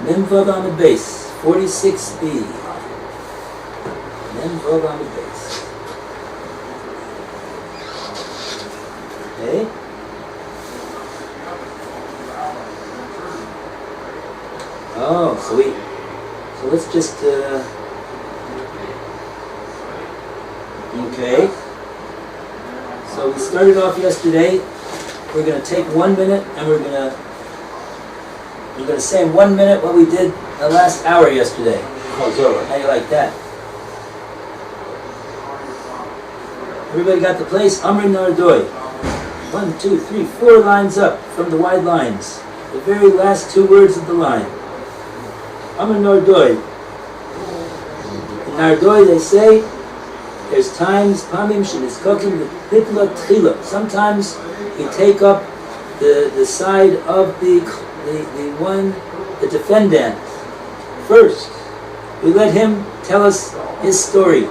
Memvav on the base, 46b. Memvav on the base. Okay. Oh, so let's just okay. So we started off yesterday. We're going to take 1 minute and we're going to say in 1 minute what we did the last hour yesterday. How you like that? Everybody got the place? Amrin Nardoi. 1, 2, 3, 4 lines up from the wide lines. The very last 2 words of the line. Amrin Nardoi. In Nardoi they say there's times Pamim Sheniskokim Hitla Tchila. Sometimes we take up the side of the defendant first. We let him tell us his story.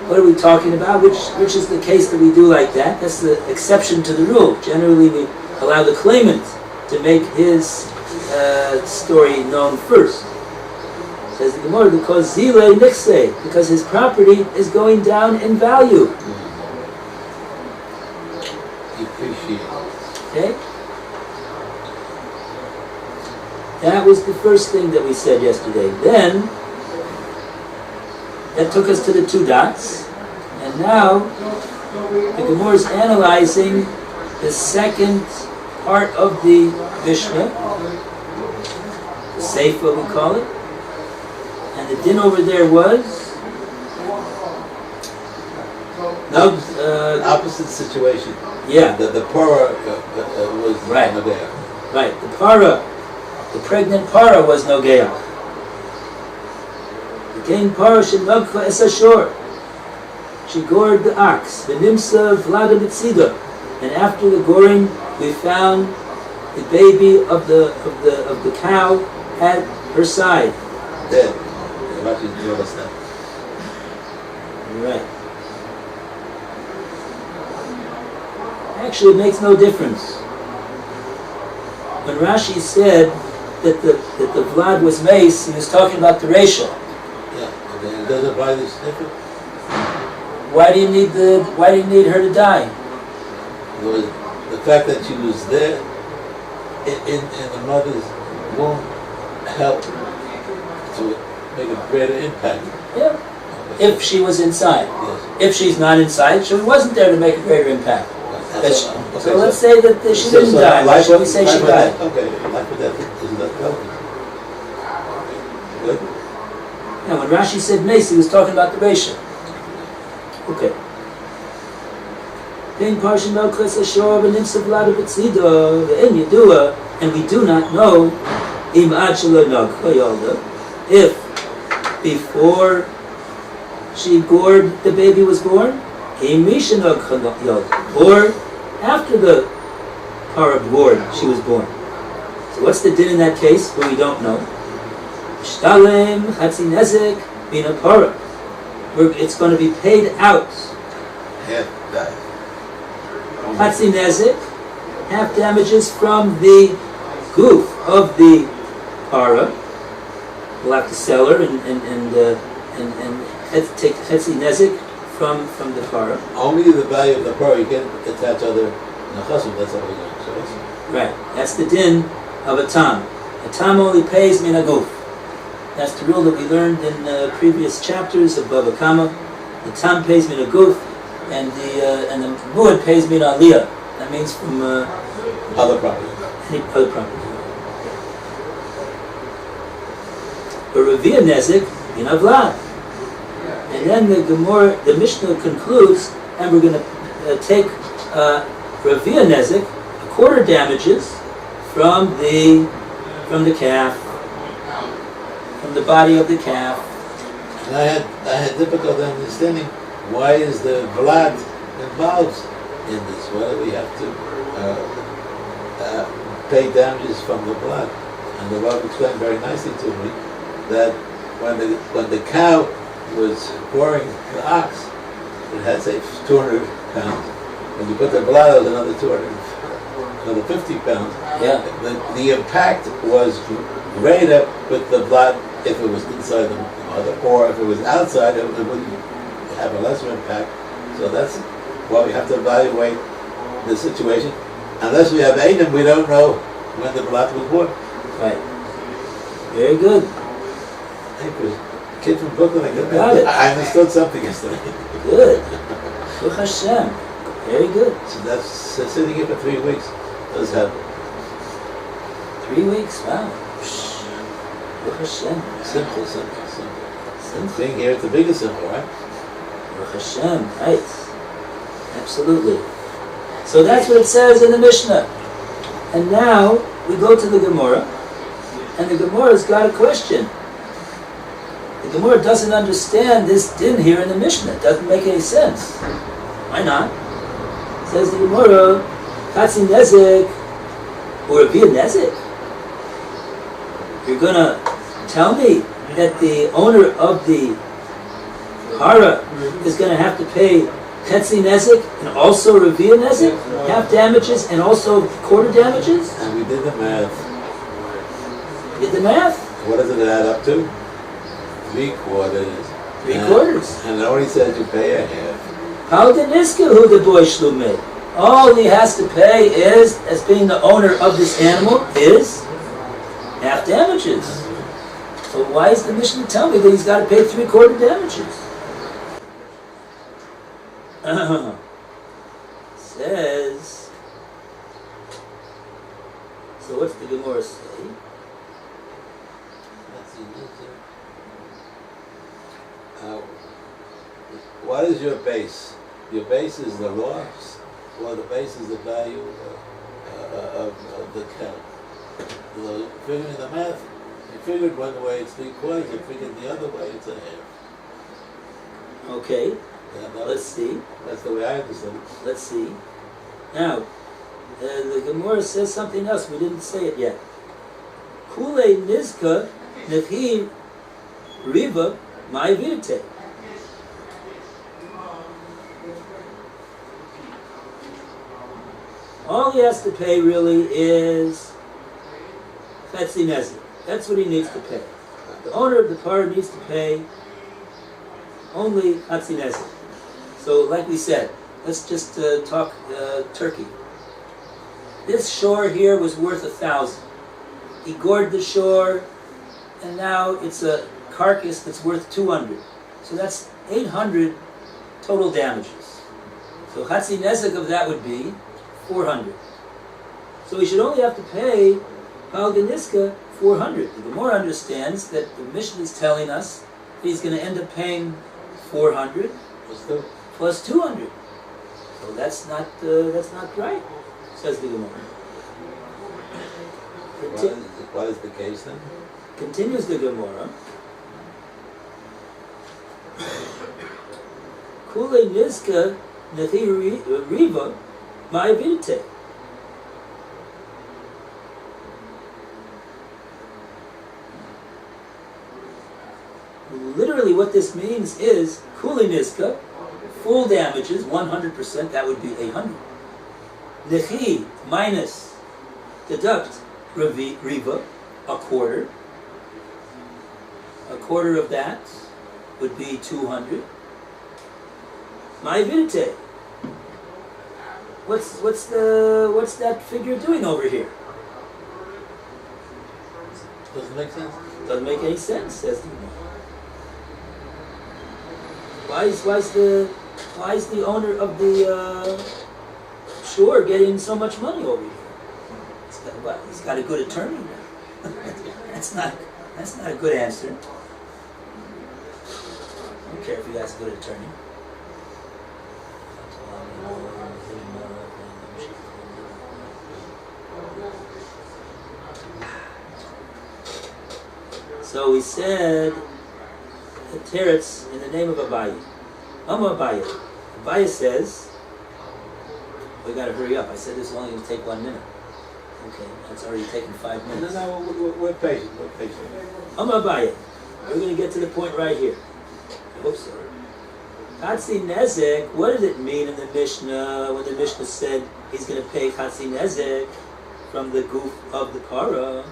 What are we talking about? Which is the case that we do like that? That's the exception to the rule. Generally, we allow the claimant to make his story known first. Says the Gemora, because zile nichse, because his property is going down in value. Okay? That was the first thing that we said yesterday. Then, that took us to the 2 dots. And now, the Gemora is analyzing the second part of the Mishnah, the Seifa we call it. And the din over there was opposite situation. Yeah. The para was right. Nogeach. Right. The pregnant para was Nogeach. The king para shenagfa es ashor. She gored the ox. The nimsa vlada b'tzida. And after the goring, we found the baby of the cow at her side. Dead. Rashi didn't understand. Right. Actually, it makes no difference. When Rashi said that the Vlad was mace, he was talking about the Reisha. Yeah, okay. It doesn't apply this different. Why do you need her to die? The fact that she was there in the mother's womb helped to make a greater impact. Yeah. Okay. If she was inside. Yes. If she's not inside, she wasn't there to make a greater impact. So let's say that she didn't die. Why should we say she died? Okay, life or death is not relevant. Good. Now, when Rashi said mace, he was talking about the Reisha. Okay. And we do not know if before she gored the baby was born, or after the para gored she was born. So what's the din in that case where we don't know? It's going to be paid out. Half died. Hatzi nezik, half damages from the goof of the para. We'll have to sell her and take Hatzi nezik from the para. Only the value of the para, you can't attach other nachasim, that's how we're going to show us. Right, that's the din of a tam. A tam only pays min aguf. That's the rule that we learned in previous chapters of Bava Kamma. The tam pays min aguf, and the muad pays min aliyah. That means from other property. Any other property. But Ravia nezik min avlad. And then the Mishnah concludes, and we're going to take Ravia nezik, a quarter damages from the calf, from the body of the calf. And I had difficulty understanding why is the blood involved in this? Why do we have to pay damages from the blood? And the Bava explained very nicely to me that when the cow was goring the ox, it had say 200 pounds. When you put the blood, it was another 200 another 50 pounds. Yeah. The impact was greater with the blood if it was inside the mother, or if it was outside, it would have a lesser impact. So that's why we have to evaluate the situation. Unless we have Adam, we don't know when the blood was born. Right. Very good. I think it was a kid from Brooklyn. Got it. I understood something yesterday. Good. Baruch Hashem. Very good. So that's sitting here for 3 weeks. Does help. 3 weeks? Wow. Baruch Hashem. Simple. Being here, it's the biggest symbol, right? Baruch Hashem. Right. Absolutely. So that's what it says in the Mishnah. And now we go to the Gemora, and the Gemora's got a question. The Gemora doesn't understand this din here in the Mishnah. It doesn't make any sense. Why not? Says the Gemora, Katsi Nezek, or Via Nezek. You're gonna tell me that the owner of the Hara is gonna have to pay Katsi Nezek and also Revia Nezek, half damages and also quarter damages? And we did the math. Did the math? What does it add up to? 3 quarters. 3 quarters. And it only says you pay a half. How did Niska who the boy shlume? All he has to pay is, as being the owner of this animal, is half damages. So why is the Mishnah tell me that he's got to pay 3/4 damages? Says. So what's the Gemora say? What is your base? Your base is the loss, or the base is the value of the cow? Figuring the math, you figured one way it's 3/4, you figured the other way it's a half. Okay, let's see. That's the way I understand it. Let's see. Now, the Gemora says something else. We didn't say it yet. Kule nizka nechi riva ma'avidite. All he has to pay really is Chetzi Nezek. That's what he needs to pay. The owner of the par needs to pay only Chetzi Nezek. So, like we said, let's just talk turkey. This shore here was worth 1,000. He gored the shore, and now it's a carcass that's worth 200. So that's 800 total damages. So Chetzi Nezek of that would be 400. So he should only have to pay Palganiska 400. The Gemora understands that the Mishnah is telling us that he's going to end up paying 400 plus 200. So that's not right, says the Gemora. What is the case then? Continues the Gemora. Kule Nizka Nethi Riva Ma'avidite. Literally what this means is Kule Nizka, full damages, 100%, that would be 800. Nechi minus, deduct Riva, a quarter. A quarter of that would be 200. Ma'avidite. What's that figure doing over here? Doesn't make sense. Doesn't make any sense, says the Gemara. Why is the owner of the shore getting so much money over here? He's got a good attorney now. That's not a good answer. I don't care if he has a good attorney. So we said the teretz in the name of Abaye. Abaye. Abaye says, we got to hurry up. I said this is only going to take 1 minute. Okay, that's already taken 5 minutes. No, we're patient. Abaye. We're going to get to the point right here. I hope so. Chatzi nezek, what did it mean in the Mishnah when the Mishnah said he's going to pay Chatzi nezek from the goof of the para?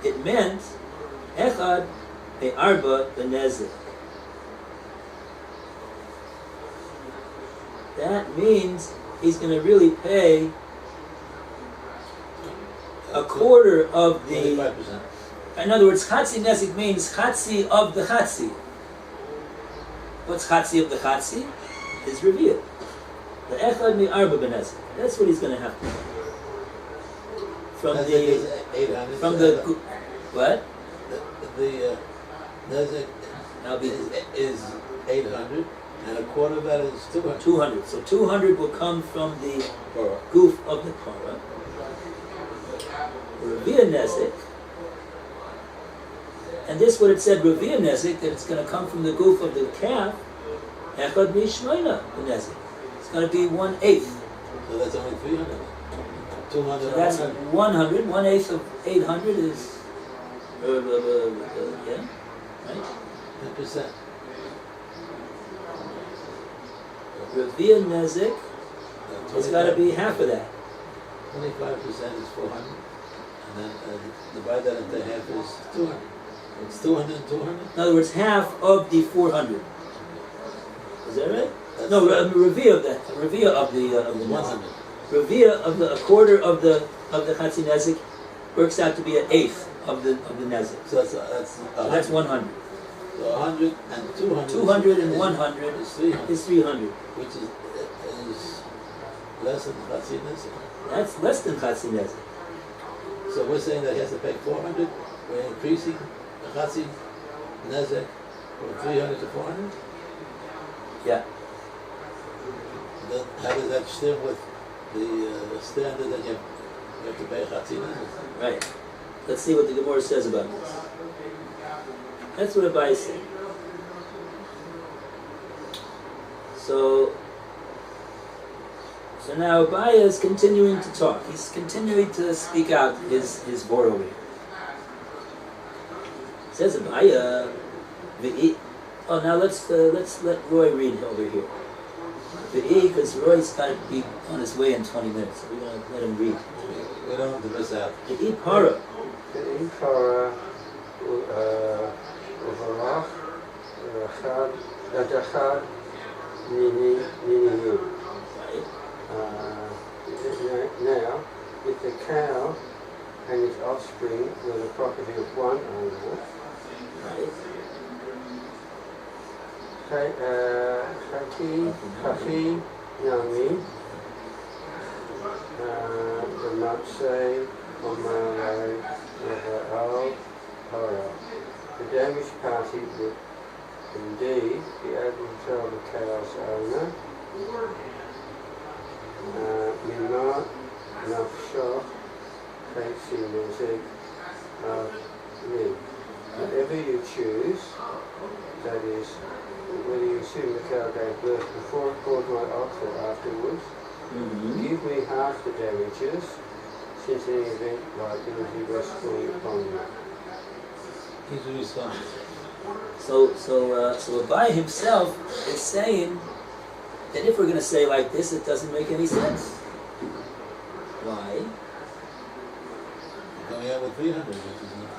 It meant echad me'arba benezek. That means he's going to really pay a quarter of the... 25%. In other words, Chatzi nezek means Chatzi of the Chatzi. What's Chatzi of the Chatzi? Is revealed. The echad me'arba benezek. That's what he's going to have to pay. From Nezek the... is 800. From the... What? The nezek is 800, and a quarter of that is 200. 200. So 200 will come from the Torah. goof of the para. Revia nezek. And this what it said, Revia nezek, that it's going to come from the goof of the calf. Echad mishmeina nezek. It's going to be 1/8. So that's only 300. 200. So that's 100. 1/8 of 800 is... yeah, right? 10%. Revia nezek, it's got to be half of that. 25% is 400, and then divide that into half is 200. It's 200 and 200? In other words, half of the 400. Is that right? That's No, right. revia of the 100. Revia of a quarter of the Chatzi nezek works out to be 1/8 of the nezek. So That's 100. So 100 and 200. 200 and 100 is 300. is 300. Which is less than Chatzi nezek. That's less than Chatzi nezek. So we're saying that he has to pay 400. We're increasing the Chatzi nezek from 300 to 400. Yeah. Then how does that stem with the standard that you have to pay Chatzi nezek? Right. Let's see what the Gemora says about this. That's what Abai said. So now Abai is continuing to talk. He's continuing to speak out his board over here. Says Abai, oh, now let's let Roy read over here. Because Roy's got to be on his way in 20 minutes, so we're going to let him read. We don't want to miss out. Ve'i para. ואם פרה וברך אחד ניניים. Right. Now, if the cow and its offspring were the property of one owner, Right. Hachi Yami, the Matsei, Omare, Al Hara. The damaged party would indeed be able to tell the cow's owner, Mima Nafshi Nezek me. Whatever you choose, that is, whether you assume the cow gave birth before it caught my ox or afterwards, give me half the damages, since any event liability rests fully upon you. He's the response. So Abai himself is saying that if we're going to say like this, it doesn't make any sense. Why? Coming out with 300, which is not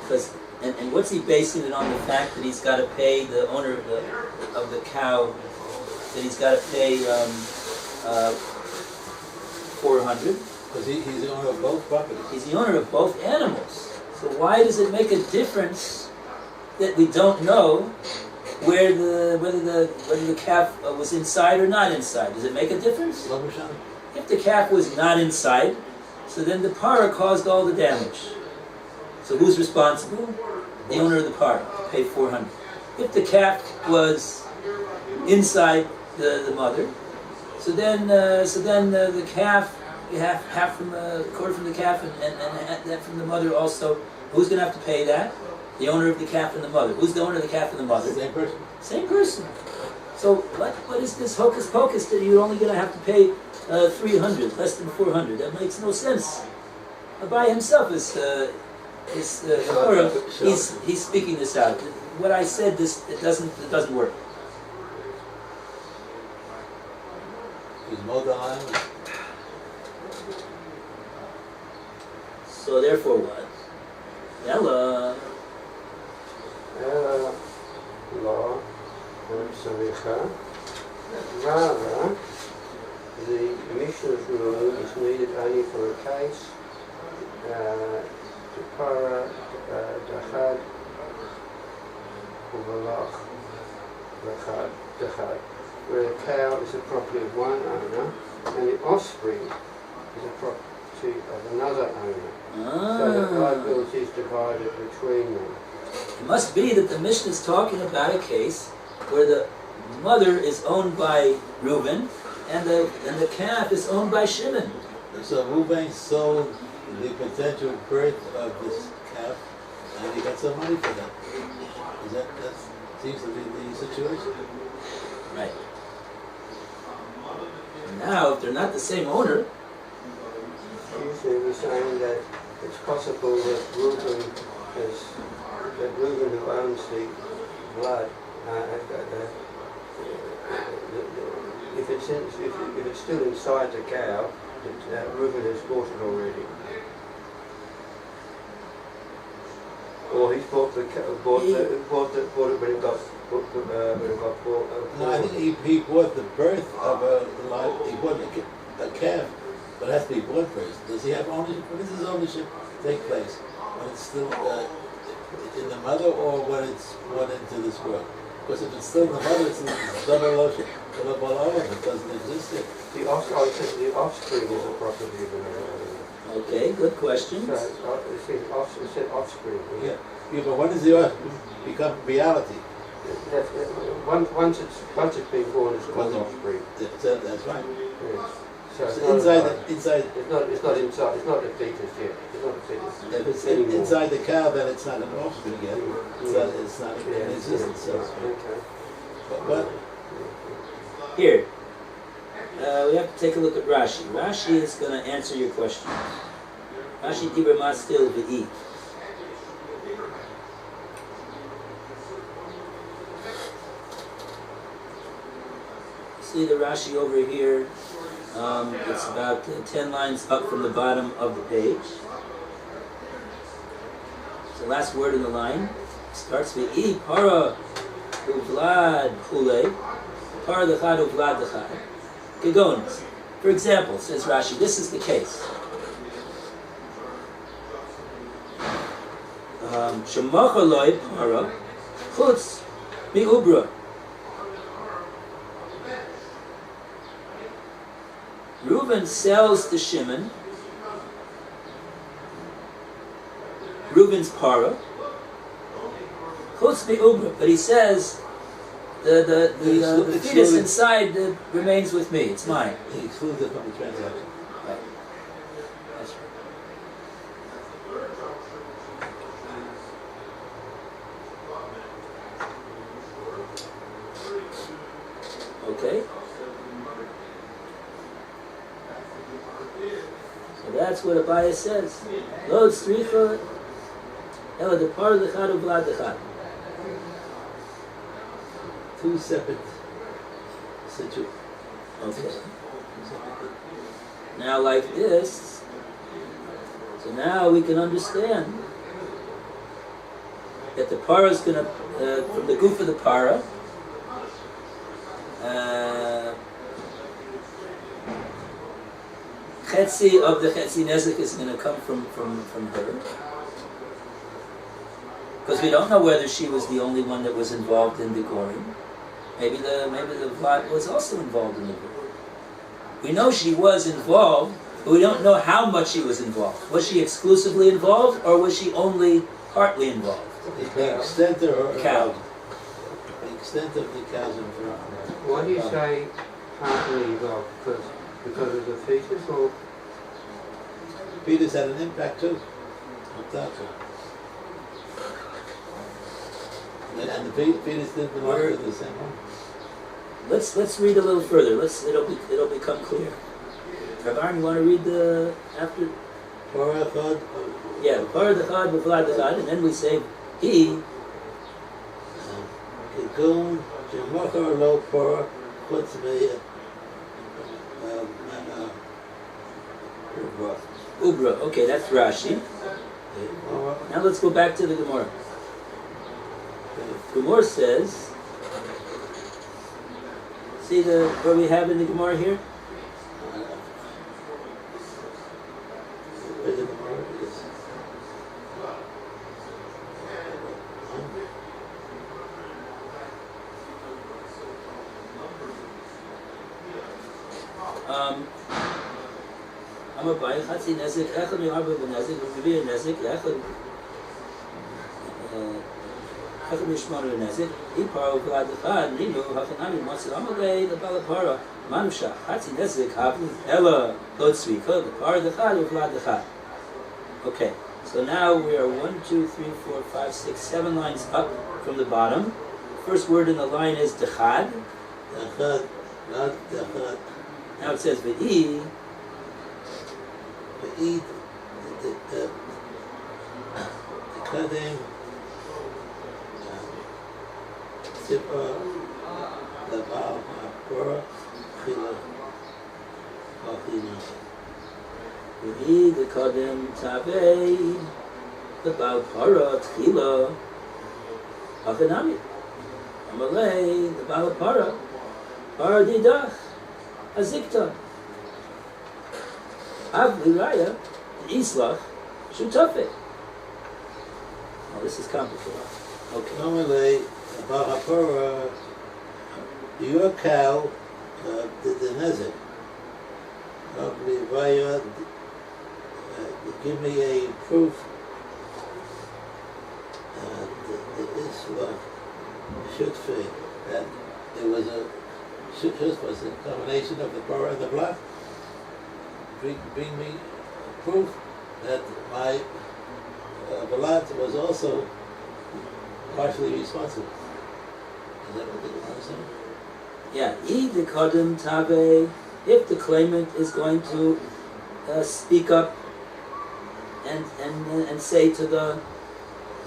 Because and what's he basing it on? The fact that he's got to pay the owner of the cow, that he's got to pay 400. because he's the owner of both properties. He's the owner of both animals. So why does it make a difference that we don't know whether the calf was inside or not inside? Does it make a difference? If the calf was not inside, so then the para caused all the damage. So who's responsible? The owner of the para, pay 400. If the calf was inside the mother, so then the calf, you have half from the quarter from the calf and that from the mother also. Who's going to have to pay that? The owner of the calf and the mother. Who's the owner of the calf and the mother? Same person. Same person. So what is this hocus pocus that you're only going to have to pay 300, less than 400? That makes no sense. Abai himself is he's speaking this out. what I said, it doesn't work. Is Modalan? So therefore what? Ella. Law, Saricha. Rather, the Mishnah's rule is needed only for a case, Para, Dachad, Uvalach, Dachad, where a cow is the property of one owner and the offspring is the property of another owner. So that liability is divided between them. It must be that the Mishnah is talking about a case where the mother is owned by Reuben and the calf is owned by Shimon. So Reuben sold the potential birth of this calf and he got some money for that. That seems to be the situation. Right. Now, if they're not the same owner, usually we're saying that it's possible that Reuben who owns the blood, if it's still inside the cow, Reuben has bought it already. Or he's bought it when it got bought. No, I think he bought the birth of he bought a calf, but it has to be bought first. Does he have ownership? When does his ownership take place? When it's still in the mother or when it's born into this world? Because if it's still in the mother, it's double ownership. It doesn't exist yet. The offspring is a property of another. okay, good question. So it said offspring. Yeah, but when does the offspring become reality? Once it's been born, it's called offspring. That's right. Yes. So inside. It's not inside. It's not a fetus yet. It's not a fetus. If it's inside the cow, then it's not an offspring yet. It's not in existence. So. Okay. But Here, we have to take a look at Rashi. Rashi is going to answer your question. Rashi Dibur Mastil V'i. See the Rashi over here? It's about 10 lines up from the bottom of the page. It's the last word in the line. It starts with I para uvlad chule. Para dechad uvlad dechad. Kegonis. For example, says Rashi, this is the case. Shemacha loy para chutz mi'ubra. Reuben sells to Shimon Reuben's para, chutz mi'ubra, but he says the fetus inside remains with me. It's mine. he excludes it from the transaction. Right. That's right. Okay. So that's what Abaya says. Lo tzricha ela depar dechad uvlad dechad. Two separate situations. Okay. Now like this, so now we can understand that the para is going to, from the goof of the para, Chetzi of the Chetzi Nezek is going to come from her. Because we don't know whether she was the only one that was involved in the goring. Maybe the Vlad was also involved in the goring. We know she was involved, but we don't know how much she was involved. Was she exclusively involved, or was she only partly involved? The extent of her Cow. The extent of the cow's involvement. Why do you say partly involved? Because of the fetus, or Fetus had an impact too. And the fetus didn't belong to the same one. Let's read a little further. It'll become clear. Rav, you want to read the after? Torah thought. Yeah, Par Dechad B'Vlad Dechad, and then we say he Hakun, Shemachar Lo Porah, Chutz Me, Ubra. Okay, that's Rashi. Now let's go back to the Gemora. Gemora says, see what we have in the Gemora here? I'm a buy Hatzi Nezik, Echad Mi'arba B'Nezik, V'Vivir Nezik, Echad Mishmar Nezik, Ipar V'Glad Echad, Ninu, Hachanami, Matzir Amalei, the Balapara, Manusha, Hatzi Nezik, Havli, Ella, Lotzvi, Kod, the Par Echad, V'Glad Echad. Okay, so now we are 1, 2, 3, 4, 5, 6, 7 lines up from the bottom. First word in the line is Dechad. Dechad, not Dechad. Now it says V'i. Eat the cutting, Zipa, the Bava, Torah, Chila, Chila. V'i the Kadem Tavei, the Balapara, Tchila, Hachanami. Amalei, the Balapara, Paradidach, Azikta. Avli Raya, Islach, Shutafet. Oh, this is complicated. Okay. Normally, about Hapura, your cow did the Nezek. Avli Raya, give me a proof the Islach Shutfei, that there was a Shutfei was a combination of the Torah and the blood. Bring me proof that my blood was also partially responsible. Is that what the Gemara is saying? Yeah, the Kadem Tave, if the claimant is going to speak up and say to the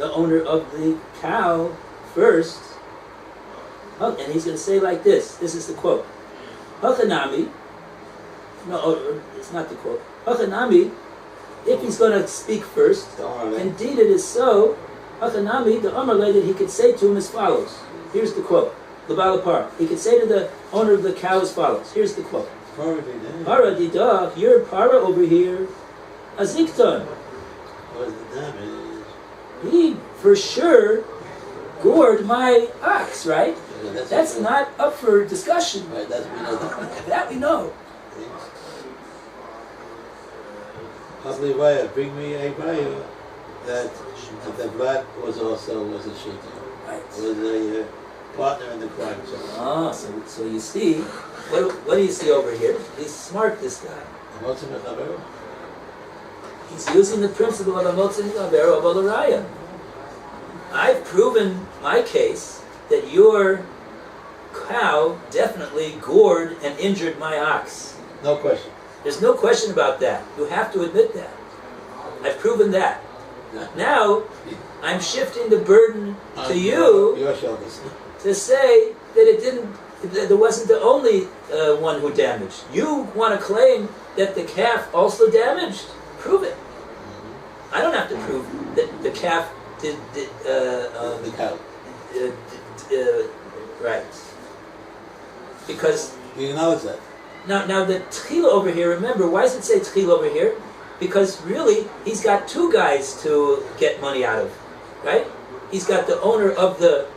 owner of the cow first, and he's going to say like this is the quote, Hachanami, no, it's not the quote. Hachanami, if he's going to speak first, indeed it is so. Hachanami, the Amalei, that he could say to him as follows. Here's the quote. The Balapar. He could say to the owner of the cow as follows. Here's the quote. Para didach, your para over here, azikton. He for sure gored my ox, right? Yeah, that's not up for discussion. Right, that's we know. That we know. Havli Raya, bring me a Raya that the blood was a shita. Right. Was a partner in the crime. So you see, what do you see over here? He's smart, this guy. He's using the principle of Amotzi Mechaber of Alaraya. I've proven my case that your cow definitely gored and injured my ox. No question. There's no question about that. You have to admit that. I've proven that. Now, I'm shifting the burden to you Your shoulders. to say that there wasn't the only one who damaged. You want to claim that the calf also damaged? Prove it. I don't have to prove that the calf did the cow. Right. Because You acknowledge that. now the tchila over here, remember, why does it say tchila over here? Because really, he's got two guys to get money out of, right? He's got the owner of the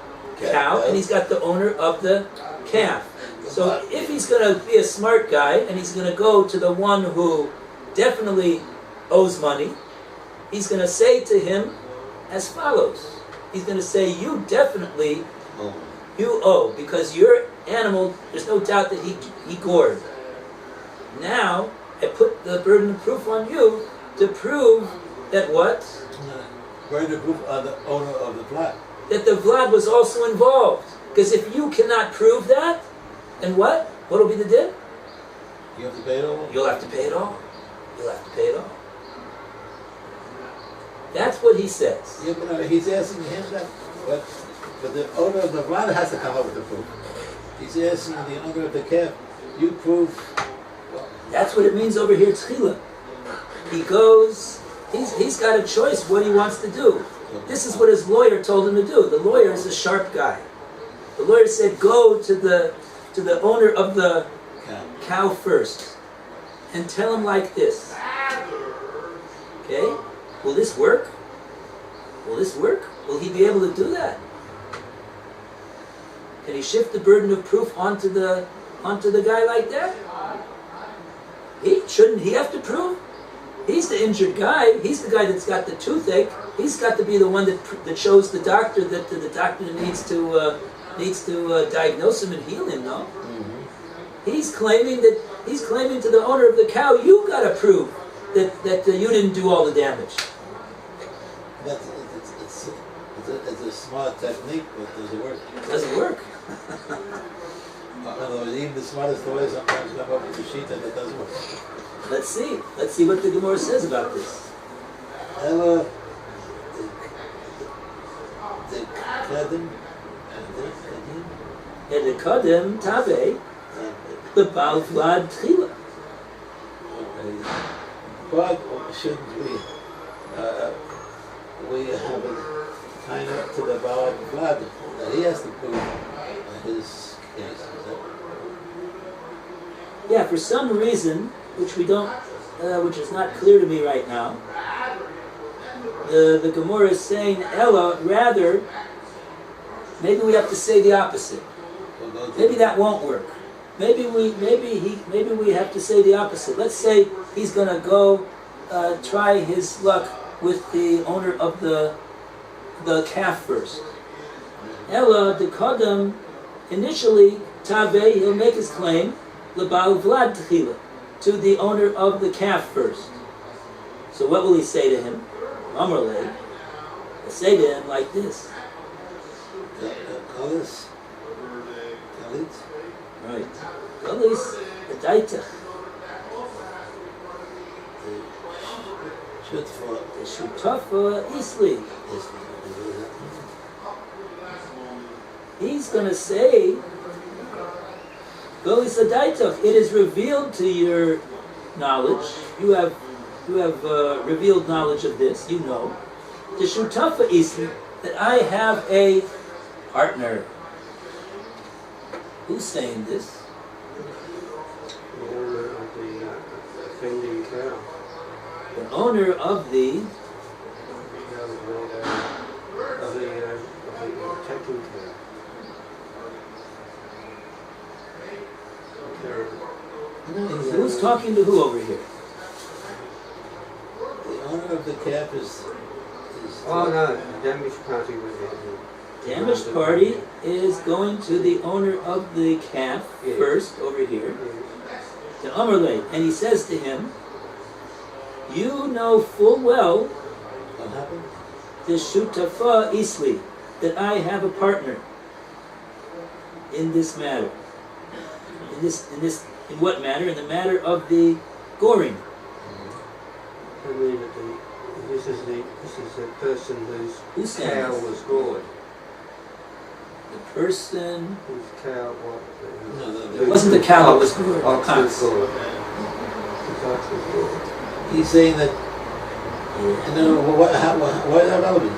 cow, and he's got the owner of the calf. So if he's going to be a smart guy, and he's going to go to the one who definitely owes money, he's going to say to him as follows. He's going to say, you definitely, you owe, because your animal, there's no doubt that he gored. Now, I put the burden of proof on you to prove that what? Burden of proof on the owner of the blood. That the blood was also involved. Because if you cannot prove that, then what? What will be the din? You have to pay it all? You'll have to pay it all. You'll have to pay it all. That's what he says. Yeah, but he's asking him that. But But the owner of the blood has to come up with the proof. He's asking the owner of the calf, you prove. That's what it means over here, tchila. He goes, he's got a choice what he wants to do. This is what his lawyer told him to do. The lawyer is a sharp guy. The lawyer said, go to the owner of the cow first and tell him like this. Okay? Will this work? Will this work? Will he be able to do that? Can he shift the burden of proof onto the guy like that? Shouldn't he have to prove? He's the injured guy. He's the guy that's got the toothache. He's got to be the one that shows the doctor that the doctor needs to diagnose him and heal him. No, he's claiming to the owner of the cow, you got to prove that you didn't do all the damage. It's a smart technique, but does it work? It doesn't work. In other words, even the smartest lawyers sometimes come up with a sheet and it doesn't work. Let's see what the Gemora says about this. Ella, the Kadim, And the Kadem Tabe, the Baal Vlad Tchila. but shouldn't we have it kind up to the Baal Vlad that he has to prove his case? Yeah, for some reason, which we don't, which is not clear to me right now, the Gemora is saying Ella. Rather, maybe we have to say the opposite. Maybe that won't work. Maybe we have to say the opposite. Let's say he's going to go try his luck with the owner of the calf first. Ella the Kadam, initially Tave, he'll make his claim L'Baal Vlad Tchila, to the owner of the calf first. So what will he say to him? Amrle. He'll say to him like this. Kalis? Right. Kalis Adaita. The Shutafa Isli. He's going to say, Kalis Adaita, it is revealed to your knowledge. You have revealed knowledge of this. You know. The Shutafa Isli, that I have a partner. Who's saying this? The owner of the offending cow. The owner of the attacking cow. Who's talking to who over here? The owner of the calf is Oh no, the damaged party was there. Damaged party is going to the owner of the calf first over here. The Amrle, and he says to him, you know full well what happened? the Shutafa Isli, that I have a partner in this matter. In what matter? In the matter of the goring. I mean, this is the person whose cow was gored. The person Whose cow was. it wasn't the cow, it was gored. Ox was Ox. gored. His ox was gored. He's saying that. No, what is that relevant?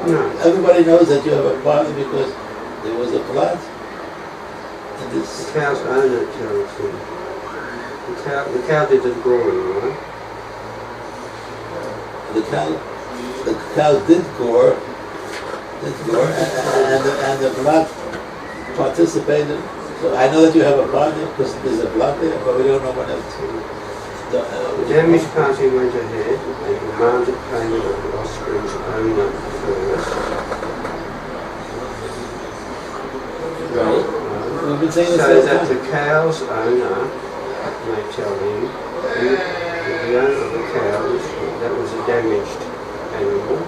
No. Everybody knows that you have a partner because there was a blood. And The this. cow's owner tells him. The cow did the goring, right? The cow did gore, and the blood participated. So I know that you have a partner because there's a blood there, but we don't know what else. The damaged party went ahead and demanded payment of the offspring's owner first. Right. We've been saying this So all the that time. the cow's owner may tell him the owner of the cow that was a damaged animal,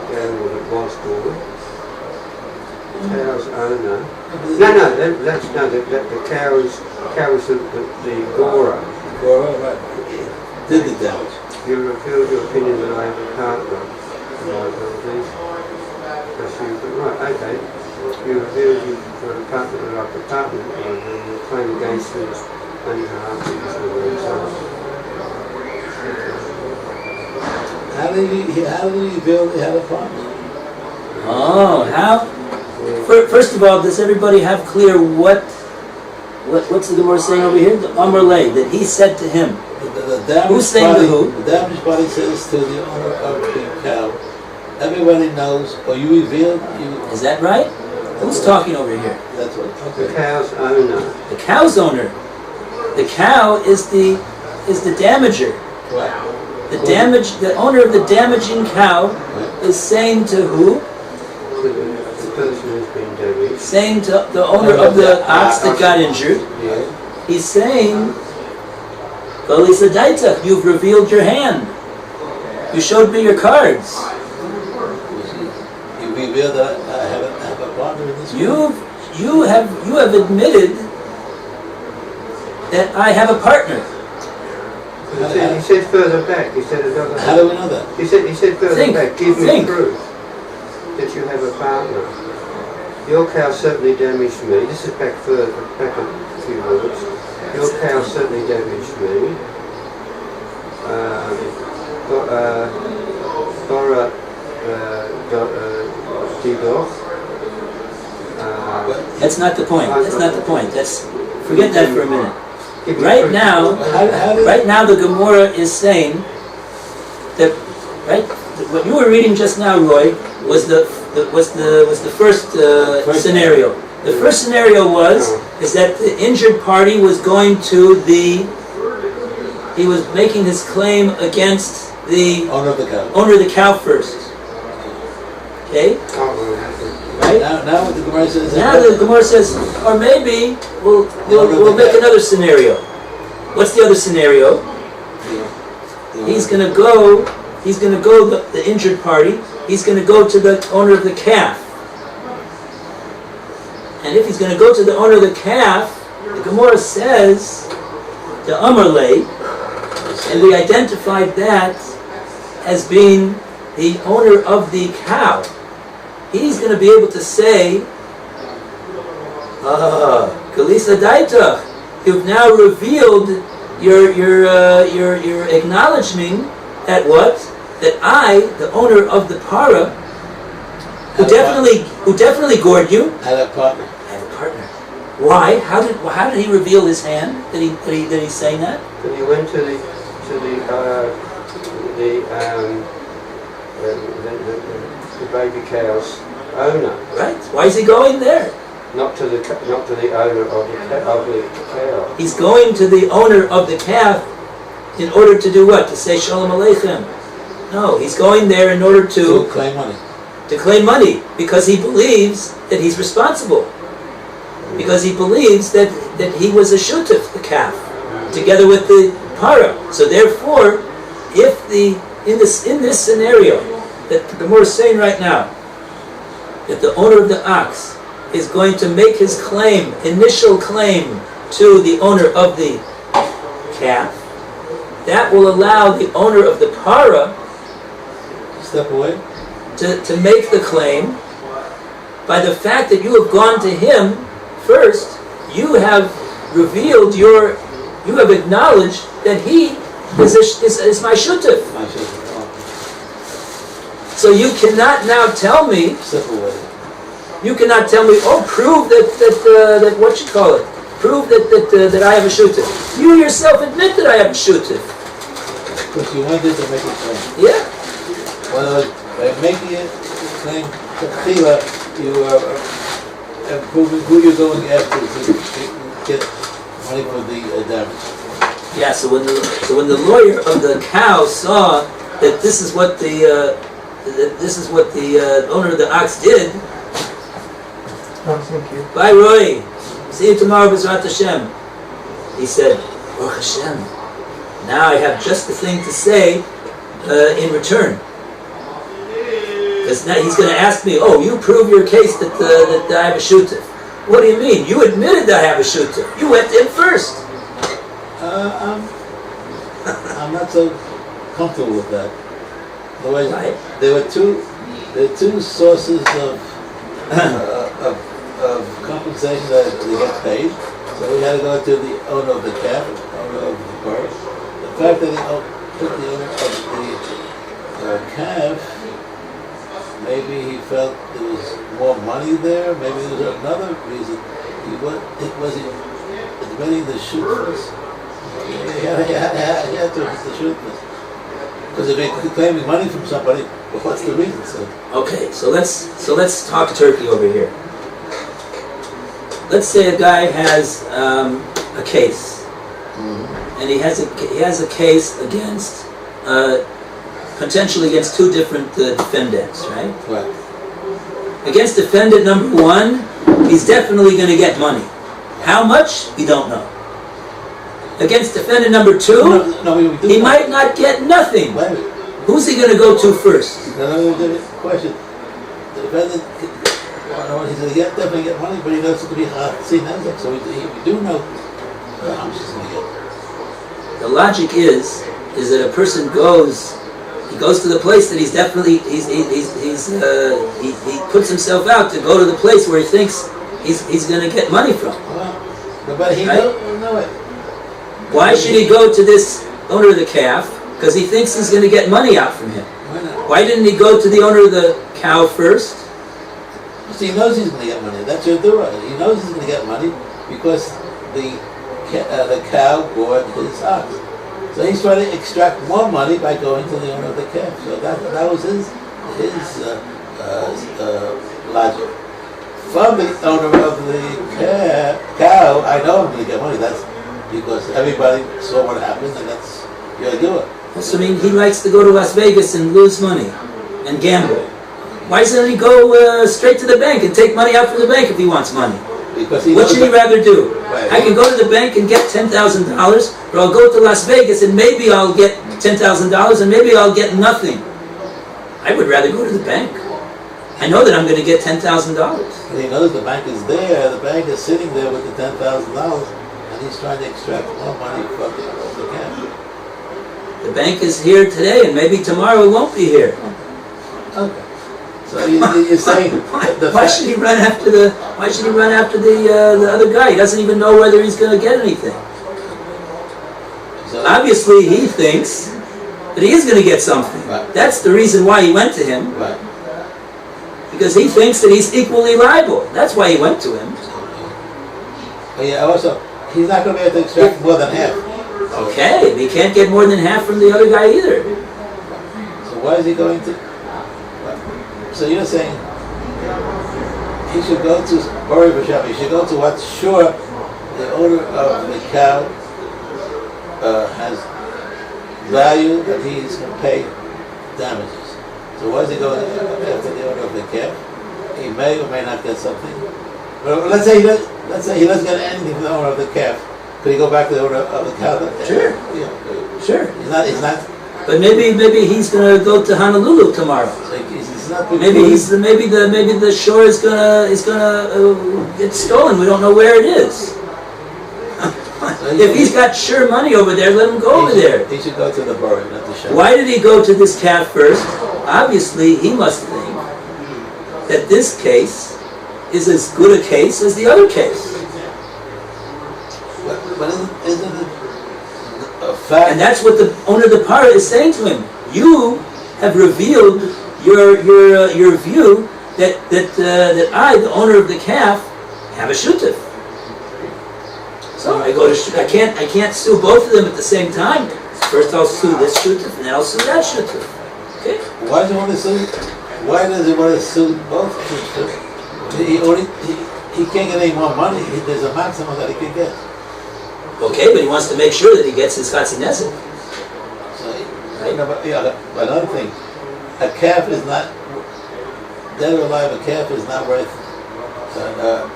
the animal that was gored. The cow's owner. The cow is the gorer. Gore, right. Did the damage. You revealed your opinion that I have a partner. Right, okay. You revealed you've got a partner like a partner, and you claim against them and How did he build? He had a partner. Oh, how? First of all, does everybody have clear what's the Gemora saying over here? The Amar Lay, that he said to him. Who's saying to who? The damaged body says to the owner of the cow, everybody knows, or you revealed, Is that right? Who's talking over here? That's what. the cow's owner. The cow's owner. The cow is the damager. Right. The owner of the damaging cow is saying to who? The person who's been damaged. Saying to the owner of the ox that got injured. Yeah. He's saying, you've revealed your hand. You showed me your cards. You revealed that I have a partner in this. You have admitted that I have a partner. He said further back. He said another. How do we know that? He said further back. Give me proof that you have a partner. Your cow certainly damaged me. This is back a few words. Your cow certainly damaged me. Torah That's not the point. That's not the point. Forget that for a minute. Right now, the Gemora is saying that what you were reading just now, Roy, was the first scenario. The first scenario is that the injured party was going to he was making his claim against the owner of the cow first. Okay? Right? Now what the Gemara says. Now the Gemara says, or maybe we'll make another scenario. What's the other scenario? He's going to go, the injured party, he's going to go to the owner of the calf. And if he's going to go to the owner of the calf, the Gemora says, the Amarle, and we identified that as being the owner of the cow. He's going to be able to say, Kalisa Daita, you've now revealed your acknowledging that what? That I, the owner of the para, who definitely gored you, had a partner. had a partner. Why? How did he reveal his hand? Did he say that? That he went to the baby cow's owner. Right? Why is he going there? Not to the owner of the cow. He's going to the owner of the calf in order to do what? To say Shalom Aleichem. No, he's going there in order to claim money. To claim money, because he believes that he's responsible. Because he believes that he was a shutuf, the calf, together with the para. So therefore, if in this scenario that the Gemora is saying right now, that the owner of the ox is going to make his initial claim to the owner of the calf, that will allow the owner of the para step away to make the claim. By the fact that you have gone to him first, you have revealed you have acknowledged that he is my shutuf. So you cannot now tell me. Step away. You cannot tell me. Oh, prove that what you call it. Prove that I have a shutuf. You yourself admit that I have a shutuf. Because you wanted to make a claim. Yeah. Well, by making it claim you are proving who you're going after to get money for the damage. Yeah. So when the lawyer of the cow saw that this is what the owner of the ox did. Oh, thank you. Bye, Roy. See you tomorrow, B'ezrat Hashem. He said, Baruch Hashem. Now I have just the thing to say in return. Because now he's going to ask me, oh, you prove your case that I have a shutuf. What do you mean? You admitted that I have a shutuf. You went in first. I'm not so comfortable with that. Otherwise, Right. there were two There are two sources of compensation that they get paid. So we had to go to the owner of the calf, owner of the bird. The fact that he put the owner of the calf, maybe he felt there was more money there. Maybe there was another reason. Was he admitting the shoot first? He had to shoot first. Because if they're claiming money from somebody, well, what's the reason? So, okay, so let's talk turkey over here. Let's say a guy has a case, and he has a case against potentially against two different defendants, right? right. Against defendant number one, he's definitely going to get money. How much? We don't know. Against defendant number two, he might not get nothing. Wait. Who's he going to go to first? Question. The defendant, he's going to definitely get money, but he knows it's going to be Tzima, so we do know how much he's going to get. The logic is that a person goes to the place that he's definitely he puts himself out to go to the place where he thinks he's going to get money from. But he right? don't know it. Why should he go to this owner of the calf? Because he thinks he's going to get money out from him. Why not? Why didn't he go to the owner of the cow first? See, he knows he's going to get money. That's your Torah. He knows he's going to get money because the cow bought his ox. So he's trying to extract more money by going to the owner of the calf. So that was his logic. From the owner of the cow, I know I'm going to get money. That's because everybody saw what happened, and that's your Torah. So, I mean, he likes to go to Las Vegas and lose money and gamble. Why doesn't he go straight to the bank and take money out from the bank if he wants money? Because what should he rather do? Right. I can go to the bank and get $10,000, or I'll go to Las Vegas and maybe I'll get $10,000 and maybe I'll get nothing. I would rather go to the bank. I know that I'm going to get $10,000. He knows the bank is there. The bank is sitting there with the $10,000, and he's trying to extract more money from the camp. The bank is here today, and maybe tomorrow it won't be here. Okay. So you're saying why should he run after the other guy? He doesn't even know whether he's going to get anything. So, obviously, he thinks that he is going to get something. Right. That's the reason why he went to him. Right. Because he thinks that he's equally liable. That's why he went to him. But yeah, also, he's not going to be able to extract more than half. Okay, he can't get more than half from the other guy either. So why is he going to? So you're saying he should go to Bori B'Shem, he should go to what's sure the owner of the cow has value that he's going to pay damages. So why is he going after the owner of the calf? He may or may not get something. But let's say he doesn't get anything from the owner of the calf. Could he go back to the owner of the cow? Sure. Yeah. Sure. He's not. But maybe he's going to go to Honolulu tomorrow. So he's not. Maybe the shore is gonna get stolen. We don't know where it is. If he's got sure money over there, let him go over there. He should go to the borough, not the shore. Why did he go to this calf first? Obviously, he must think that this case is as good a case as the other case. But isn't it a fact? And that's what the owner of the parah is saying to him. You have revealed your view that I, the owner of the calf, have a shutef. So I can't sue both of them at the same time. First I'll sue this shutef and then I'll sue that shutef. Okay? Why does he want to sue? Why does he want to sue both shutefs? He can't get any more money. There's a maximum that he can get. Okay, but he wants to make sure that he gets his chatzineset. So, right? Another thing, a calf is not, dead or alive, a calf is not worth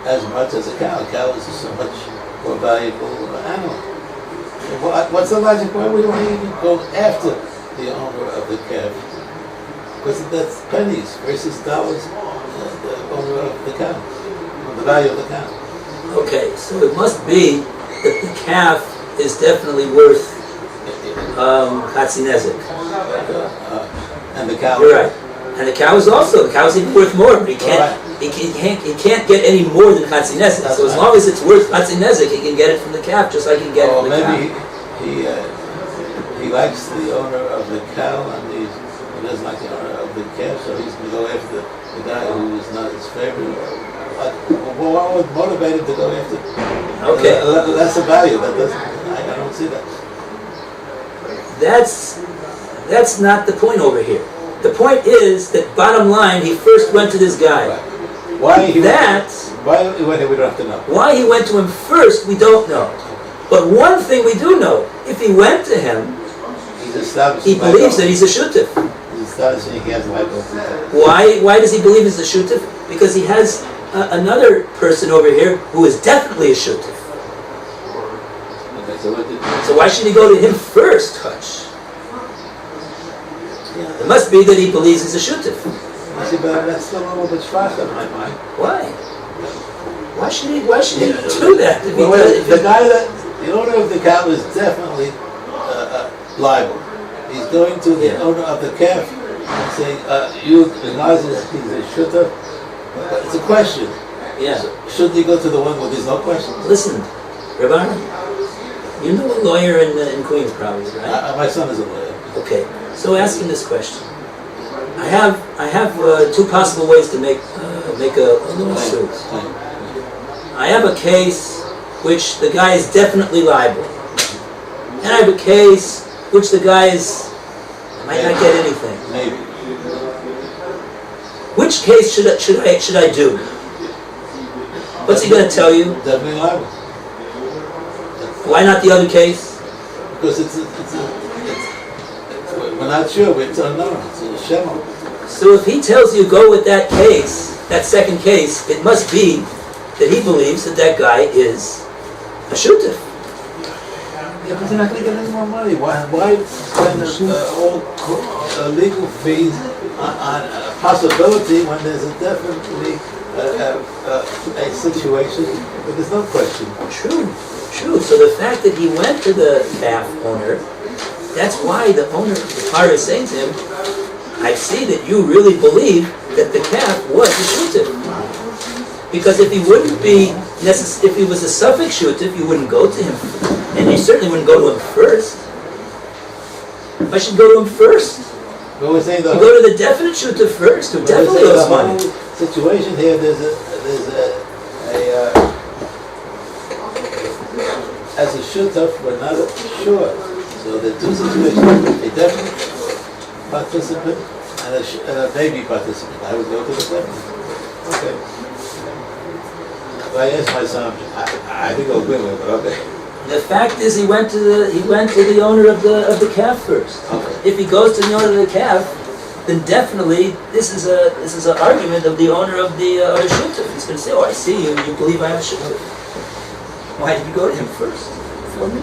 as much as a cow. A cow is so much more valuable animal. What's the logic? Why would we even go after the owner of the calf? Because that's pennies versus dollars, the owner of the cow, the value of the cow. Okay, so it must be that the calf is definitely worth chatzineset. And the cow. You're right. And the cow is even worth more, but he can't get any more than Chatzi Nezek. So as long as it's worth Chatzi Nezek, he can get it from the calf, just like he can get it from the cow. Maybe he likes the owner of the cow and he doesn't like the owner of the calf, so he's going to go after the guy who is not his favorite. What would motivate him to go after? Okay. That's a value. I don't see that. That's not the point over here. The point is that bottom line, he first went to this guy. Right. Why he went here, we don't have to know. Why he went to him first, we don't know. But one thing we do know, if he went to him, he believes that he's a shutif. He's establishing he has life. Why does he believe he's a shutif? Because he has another person over here who is definitely a shutif. Okay, so why should he go to him first, Hutch? Yeah. It must be that he believes he's a shutif. See, but that's still a little bit shvach in my mind. Why? Why should he do that? The owner of the cow is definitely liable. He's going to the owner of the calf and saying, you acknowledge that he's a shutah, but it's a question. Yeah. So shouldn't he go to the one where there's no question? Listen, Rabbi, you know a lawyer in Queens probably, right? My son is a lawyer. Okay, so ask him this question. I have two possible ways to make a lawsuit. I have a case which the guy is definitely liable, and I have a case which the guy might not get anything. Maybe. Which case should I do? What's he going to tell you? Definitely liable. Why not the other case? Because we're not sure. It's unknown. It's a shemo. So if he tells you go with that case, that second case, it must be that he believes that guy is a shutef. Yeah, but they're not going to get any more money. Why spend all legal fees on a possibility when there's definitely a situation where there's no question? True. So the fact that he went to the calf owner, that's why the owner of the car is saying to him, I see that you really believe that the calf was a shutef. Because if he if he was a suffix shutef, you wouldn't go to him. And you certainly wouldn't go to him first. I should go to him first. But we're saying you go to the definite shutef first, who definitely owes money. Situation here, there's as a shutef, we're not sure. So there are two situations: a definite participant and a baby participant. I would go to the definite. Okay. If I ask my son, I think I'll agree with it, but okay. The fact is, he went to the owner of the calf first. Okay. If he goes to the owner of the calf, then definitely this is an argument of the owner of the shutef. He's going to say, "Oh, I see you. You believe I have a shutef. Why did you go to him first?" For me.